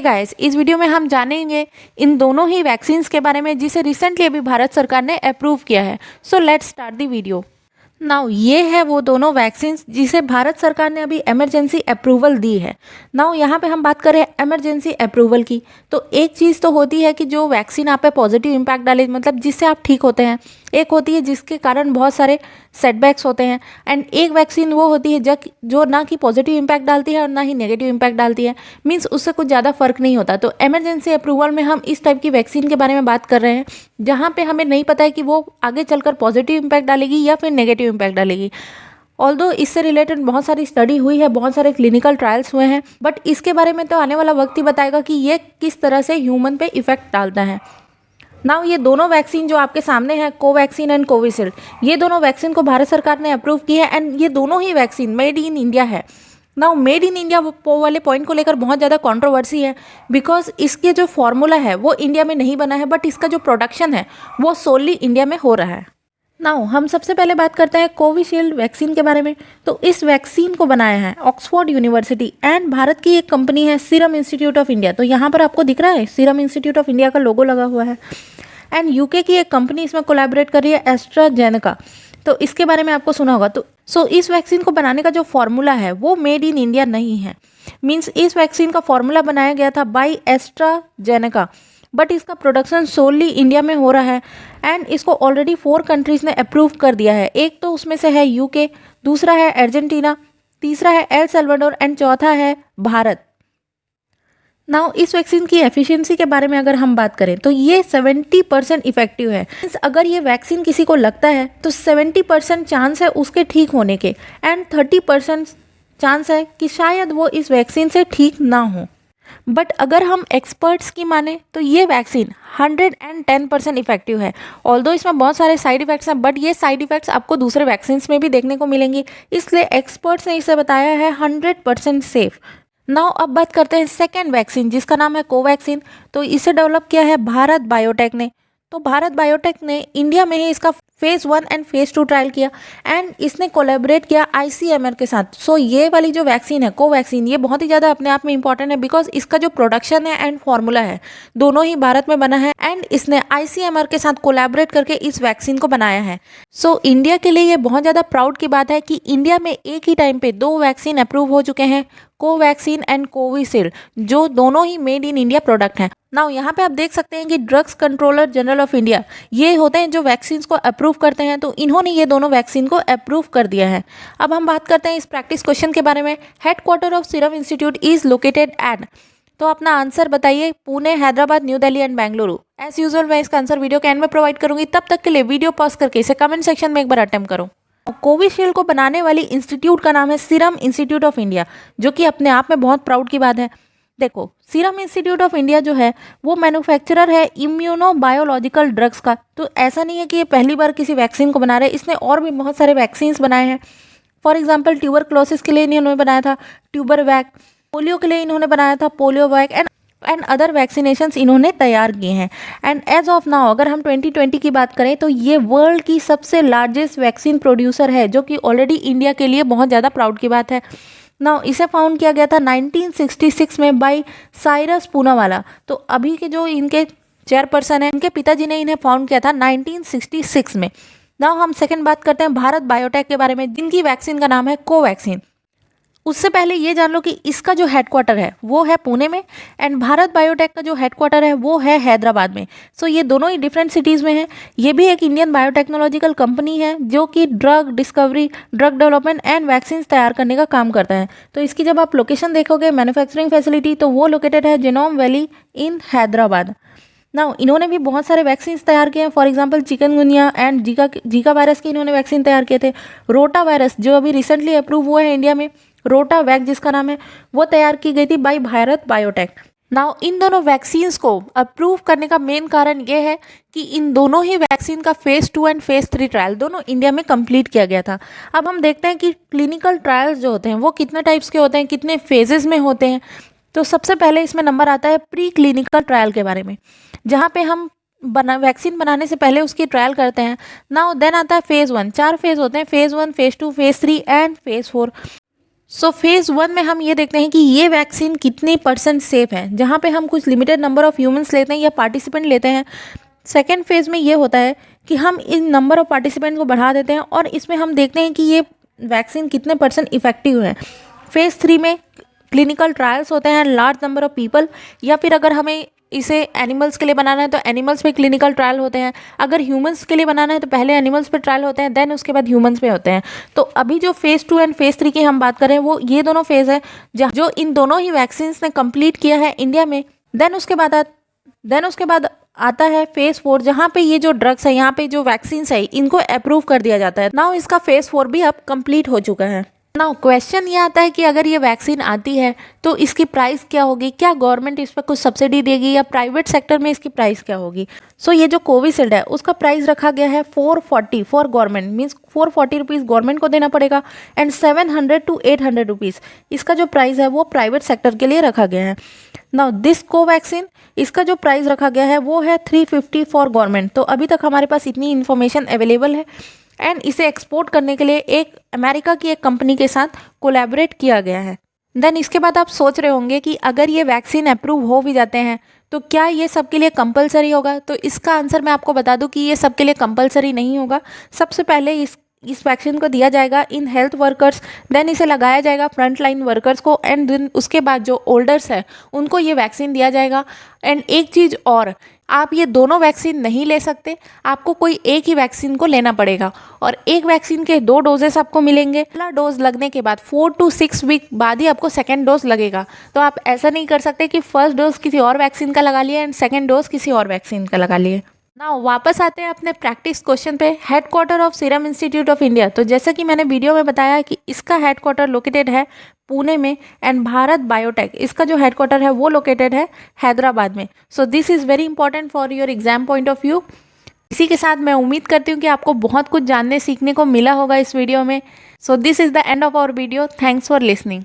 Guys, इस video में हम जानेंगे इन दोनों ही वैक्सीन्स के बारे में जिसे रिसेंटली अभी भारत सरकार ने अप्रूव किया है। So let's start the video. Now ये है वो दोनों वैक्सीन्स जिसे भारत सरकार ने अभी इमरजेंसी अप्रूवल दी है। नाउ यहाँ पे हम बात करें इमरजेंसी अप्रूवल की, तो एक चीज़ तो होती है कि जो वैक्सीन आप पे पॉजिटिव इम्पैक्ट डाले, मतलब जिससे आप ठीक होते हैं। एक होती है जिसके कारण बहुत सारे सेटबैक्स होते हैं, एंड एक वैक्सीन वो होती है जो ना कि पॉजिटिव इम्पैक्ट डालती है और ना ही नेगेटिव इम्पैक्ट डालती है। मीन्स उससे कुछ ज़्यादा फर्क नहीं होता। तो इमरजेंसी अप्रूवल में हम इस टाइप की वैक्सीन के बारे में बात कर रहे हैं जहाँ पे हमें नहीं पता है कि वो आगे चलकर पॉजिटिव इम्पैक्ट डालेगी या फिर नेगेटिव इम्पैक्ट डालेगी। ऑल्दो इससे रिलेटेड बहुत सारी स्टडी हुई है, बहुत सारे क्लिनिकल ट्रायल्स हुए हैं, बट इसके बारे में तो आने वाला वक्त ही बताएगा कि ये किस तरह से ह्यूमन पे इफेक्ट डालता है। नाउ ये दोनों वैक्सीन जो आपके सामने है, कोवैक्सीन एंड कोविशील्ड, ये दोनों वैक्सीन को भारत सरकार ने अप्रूव की है एंड ये दोनों ही वैक्सीन मेड इन इंडिया है। नाउ मेड इन इंडिया वाले पॉइंट को लेकर बहुत ज़्यादा कंट्रोवर्सी है, बिकॉज इसके जो फॉर्मूला है वो इंडिया में नहीं बना है, बट इसका जो प्रोडक्शन है वो सोली इंडिया में हो रहा है। नाउ हम सबसे पहले बात करते हैं कोविशील्ड वैक्सीन के बारे में। तो इस वैक्सीन को बनाया है ऑक्सफोर्ड यूनिवर्सिटी एंड भारत की एक कंपनी है सीरम इंस्टीट्यूट ऑफ इंडिया। तो यहाँ पर आपको दिख रहा है सीरम इंस्टीट्यूट ऑफ इंडिया का लोगो लगा हुआ है। एंड यूके की एक कंपनी इसमें कोलैबोरेट कर रही है, एस्ट्राजेनेका। तो इसके बारे में आपको सुना होगा। तो इस वैक्सीन को बनाने का जो फॉर्मूला है वो मेड इन इंडिया नहीं है। मीन्स इस वैक्सीन का फॉर्मूला बनाया गया था बाय एस्ट्राजेनेका, बट इसका प्रोडक्शन सोली इंडिया में हो रहा है एंड इसको ऑलरेडी 4 कंट्रीज ने अप्रूव कर दिया है। एक तो उसमें से है यूके, दूसरा है अर्जेंटीना, तीसरा है एल सल्वाडोर एंड चौथा है भारत। नाउ इस वैक्सीन की एफिशिएंसी के बारे में अगर हम बात करें तो ये 70% इफेक्टिव है। अगर ये वैक्सीन किसी को लगता है तो 70% चांस है उसके ठीक होने के एंड 30% चांस है कि शायद वो इस वैक्सीन से ठीक ना हो। बट अगर हम एक्सपर्ट्स की माने तो ये वैक्सीन 110% इफेक्टिव है। ऑल्दो इसमें बहुत सारे साइड इफेक्ट्स हैं, बट ये साइड इफेक्ट्स आपको दूसरे वैक्सीन में भी देखने को मिलेंगी, इसलिए एक्सपर्ट्स ने इसे बताया है 100% सेफ। नाउ अब बात करते हैं सेकेंड वैक्सीन जिसका नाम है कोवैक्सीन। तो इसे डेवलप किया है भारत बायोटेक ने। तो भारत बायोटेक ने इंडिया में ही इसका फेज़ 1 एंड फेज़ 2 ट्रायल किया एंड इसने कोलैबोरेट किया आईसीएमआर के साथ। सो ये वाली जो वैक्सीन है कोवैक्सीन, ये बहुत ही ज़्यादा अपने आप में इंपॉर्टेंट है, बिकॉज इसका जो प्रोडक्शन है एंड फॉर्मूला है दोनों ही भारत में बना है एंड इसने आईसीएमआर के साथ कोलैबोरेट करके इस वैक्सीन को बनाया है। सो इंडिया के लिए ये बहुत ज़्यादा प्राउड की बात है कि इंडिया में एक ही टाइम पे 2 वैक्सीन अप्रूव हो चुके हैं, कोवैक्सीन एंड कोविशील्ड, जो दोनों he made in India product हैं। नाउ यहाँ पे आप देख सकते हैं कि drugs controller general of India ये होते हैं जो वैक्सीन को अप्रूव करते हैं, तो इन्होंने ये दोनों वैक्सीन को अप्रूव कर दिया है। अब हम बात करते हैं इस प्रैक्टिस क्वेश्चन के बारे में। Headquarter of serum institute is located at, तो अपना आंसर बताइए। Pune, Hyderabad, new Delhi and Bengaluru. As usual मैं इसका आंसर वीडियो के एंड में प्रोवाइड करूंगी, तब तक के लिए वीडियो पॉज करके इसे कमेंट सेक्शन में एक बार अटेम्प्ट करो। कोविशील्ड को बनाने वाली इंस्टीट्यूट का नाम है सीरम इंस्टीट्यूट ऑफ इंडिया, जो कि अपने आप में बहुत प्राउड की बात है। देखो, सीरम इंस्टीट्यूट ऑफ इंडिया जो है वो मैन्युफैक्चरर है इम्यूनो बायोलॉजिकल ड्रग्स का। तो ऐसा नहीं है कि ये पहली बार किसी वैक्सीन को बना रहे, इसने और भी बहुत सारे वैक्सीन बनाए हैं। फॉर एग्जाम्पल ट्यूबरक्लोसिस के लिए इन्होंने बनाया था ट्यूबरवैक, पोलियो के लिए इन्होंने बनाया था पोलियोवैक एंड अदर वैक्सीनेशंस इन्होंने तैयार किए हैं। एंड एज ऑफ नाउ अगर हम 2020 की बात करें तो ये वर्ल्ड की सबसे लार्जेस्ट वैक्सीन प्रोड्यूसर है, जो कि ऑलरेडी इंडिया के लिए बहुत ज़्यादा प्राउड की बात है। नाउ इसे फाउंड किया गया था 1966 में बाय साइरस पूनावाला। तो अभी के जो इनके चेयरपर्सन हैं, इनके पिताजी ने इन्हें फाउंड किया था 1966 में। नाउ हम सेकंड बात करते हैं भारत बायोटेक के बारे में, जिनकी वैक्सीन का नाम है कोवैक्सीन। उससे पहले ये जान लो कि इसका जो हेडक्वार्टर है वो है पुणे में एंड भारत बायोटेक का जो हेडक्वार्टर है वो है हैदराबाद में। सो ये दोनों ही डिफरेंट सिटीज़ में है। ये भी एक इंडियन बायोटेक्नोलॉजिकल कंपनी है जो कि drug discovery, drug development and vaccine तैयार करने का काम करता है। तो इसकी जब आप लोकेशन देखोगे मैन्युफैक्चरिंग फैसिलिटी, तो वो लोकेटेड है genome valley in Hyderabad. Now इन्होंने भी बहुत सारे वैक्सीन तैयार किए हैं। For example chikungunya and Zika virus के इन्होंने वैक्सीन तैयार किए थे। रोटा वायरस जो अभी रिसेंटली अप्रूव हुआ है इंडिया में, रोटा वैक जिसका नाम है, वो तैयार की गई थी बाय भारत बायोटेक। नाउ इन दोनों वैक्सीन्स को अप्रूव करने का मेन कारण ये है कि इन दोनों ही वैक्सीन का फेज़ 2 एंड फेज़ 3 ट्रायल दोनों इंडिया में कंप्लीट किया गया था। अब हम देखते हैं कि क्लिनिकल ट्रायल्स जो होते हैं वो कितने टाइप्स के होते हैं, कितने फेजेस में होते हैं। तो सबसे पहले इसमें नंबर आता है प्री क्लिनिकल ट्रायल के बारे में, जहाँ पे हम वैक्सीन बनाने से पहले उसकी ट्रायल करते हैं। नाउ देन आता है फेज़ 1। 4 फेज़ होते हैं, phase 1, phase 2, phase 3 and phase 4। So phase 1 में हम ये देखते हैं कि ये वैक्सीन कितनी % सेफ है, जहाँ पे हम कुछ लिमिटेड नंबर ऑफ़ ह्यूमंस लेते हैं या पार्टिसिपेंट लेते हैं। सेकेंड फेज़ में ये होता है कि हम इन नंबर ऑफ़ पार्टिसिपेंट को बढ़ा देते हैं और इसमें हम देखते हैं कि ये वैक्सीन कितने % इफ़ेक्टिव है। फेज़ 3 में क्लिनिकल ट्रायल्स होते हैं लार्ज नंबर ऑफ़ पीपल, या फिर अगर हमें इसे एनिमल्स के लिए बनाना है तो एनिमल्स पे क्लिनिकल ट्रायल होते हैं। अगर ह्यूमंस के लिए बनाना है तो पहले एनिमल्स पे ट्रायल होते हैं, देन उसके बाद ह्यूमंस पे होते हैं। तो अभी जो फेज़ 2 एंड फेज़ 3 की हम बात करें वो ये दोनों फेज़ है जो इन दोनों ही वैक्सीन्स ने कंप्लीट किया है इंडिया में। देन उसके बाद आता है फेज़ 4, जहाँ पे ये जो ड्रग्स है, यहाँ पे जो वैक्सीन्स है, इनको अप्रूव कर दिया जाता है। नाउ इसका फेज़ 4 भी अब कंप्लीट हो चुका है। नाउ क्वेश्चन ये आता है कि अगर ये वैक्सीन आती है तो इसकी प्राइस क्या होगी, क्या गवर्नमेंट इस पर कुछ सब्सिडी देगी या प्राइवेट सेक्टर में इसकी प्राइस क्या होगी। सो ये जो कोविशील्ड है उसका प्राइस रखा गया है 440 for government, means 440 rupees government को देना पड़ेगा, एंड 700 to 800 रुपीज़ इसका जो प्राइस है वो प्राइवेट सेक्टर के लिए रखा गया है। नाउ दिस कोवैक्सीन, इसका जो प्राइस रखा गया है वो है 350 फॉर गवर्नमेंट। तो अभी तक हमारे पास इतनी इन्फॉर्मेशन अवेलेबल है, एंड इसे एक्सपोर्ट करने के लिए एक अमेरिका की एक कंपनी के साथ कोलैबोरेट किया गया है। देन इसके बाद आप सोच रहे होंगे कि अगर ये वैक्सीन अप्रूव हो भी जाते हैं तो क्या ये सबके लिए कंपलसरी होगा। तो इसका आंसर मैं आपको बता दूं कि ये सबके लिए कंपलसरी नहीं होगा। सबसे पहले इस वैक्सीन को दिया जाएगा इन हेल्थ वर्कर्स, देन इसे लगाया जाएगा फ्रंट लाइन वर्कर्स को, एंड देन उसके बाद जो ओल्डर्स है उनको ये वैक्सीन दिया जाएगा। एंड एक चीज़ और, आप ये दोनों वैक्सीन नहीं ले सकते, आपको कोई एक ही वैक्सीन को लेना पड़ेगा, और एक वैक्सीन के 2 डोजेस आपको मिलेंगे। पहला डोज लगने के बाद 4 to 6 वीक बाद ही आपको सेकेंड डोज लगेगा। तो आप ऐसा नहीं कर सकते कि फर्स्ट डोज किसी और वैक्सीन का लगा लिए एंड सेकेंड डोज किसी और वैक्सीन का लगा लिए। नाउ वापस आते हैं अपने प्रैक्टिस क्वेश्चन पे, headquarter of serum institute of India. तो जैसा कि मैंने वीडियो में बताया कि इसका हेडक्वार्टर लोकेटेड है पुणे में, एंड भारत बायोटेक इसका जो हेडक्वार्टर है वो लोकेटेड है हैदराबाद में। So this is very important for your exam point of view. इसी के साथ मैं उम्मीद करती हूँ कि आपको बहुत कुछ जानने सीखने को मिला होगा इस वीडियो में। So this is the end of our video. Thanks for listening.